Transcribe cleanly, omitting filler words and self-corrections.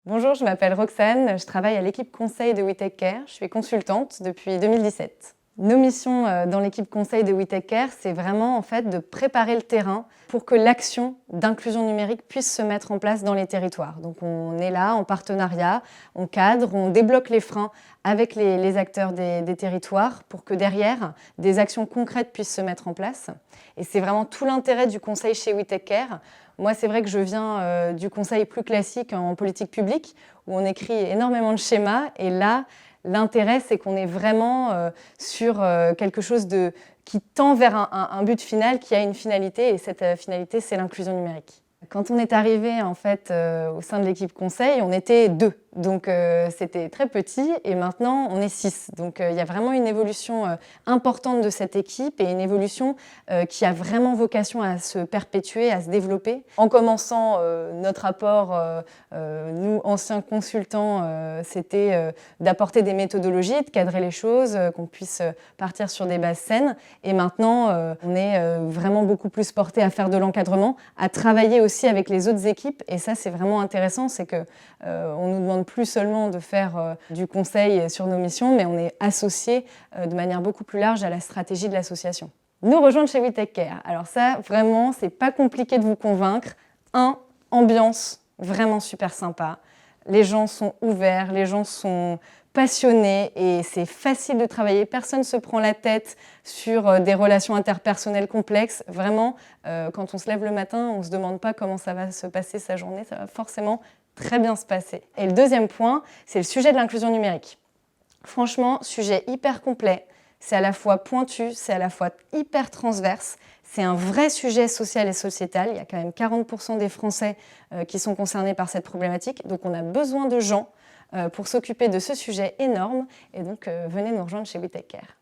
Bonjour, je m'appelle Roxane, je travaille à l'équipe conseil de WeTakeCare, je suis consultante depuis 2017. Nos missions dans l'équipe conseil de WeTakeCare, c'est vraiment en fait de préparer le terrain pour que l'action d'inclusion numérique puisse se mettre en place dans les territoires. Donc on est là en partenariat, on cadre, on débloque les freins avec les acteurs des territoires pour que derrière, des actions concrètes puissent se mettre en place. Et c'est vraiment tout l'intérêt du conseil chez WeTakeCare. Moi, c'est vrai que je viens du conseil plus classique en politique publique, où on écrit énormément de schémas. Et là, l'intérêt, c'est qu'on est vraiment sur quelque chose qui tend vers un but final, qui a une finalité. Et cette finalité, c'est l'inclusion numérique. Quand on est arrivé en fait, au sein de l'équipe conseil, on était 2. Donc c'était très petit et maintenant on est 6. Donc il y a vraiment une évolution importante de cette équipe et une évolution qui a vraiment vocation à se perpétuer, à se développer. En commençant notre apport, nous anciens consultants, c'était d'apporter des méthodologies, de cadrer les choses, qu'on puisse partir sur des bases saines. Et maintenant on est vraiment beaucoup plus porté à faire de l'encadrement, à travailler aussi avec les autres équipes. Et ça c'est vraiment intéressant, c'est que on nous demande plus seulement de faire du conseil sur nos missions, mais on est associé de manière beaucoup plus large à la stratégie de l'association. Nous rejoindre chez WeTakeCare. Alors ça, vraiment, c'est pas compliqué de vous convaincre. Ambiance vraiment super sympa. Les gens sont ouverts, les gens sont passionnés et c'est facile de travailler. Personne ne se prend la tête sur des relations interpersonnelles complexes. Vraiment, quand on se lève le matin, on ne se demande pas comment ça va se passer sa journée. Ça va forcément très bien se passer. Et le deuxième point, c'est le sujet de l'inclusion numérique. Franchement, sujet hyper complet. C'est à la fois pointu, c'est à la fois hyper transverse. C'est un vrai sujet social et sociétal. Il y a quand même 40% des Français qui sont concernés par cette problématique. Donc on a besoin de gens pour s'occuper de ce sujet énorme. Et donc venez nous rejoindre chez WeTakeCare.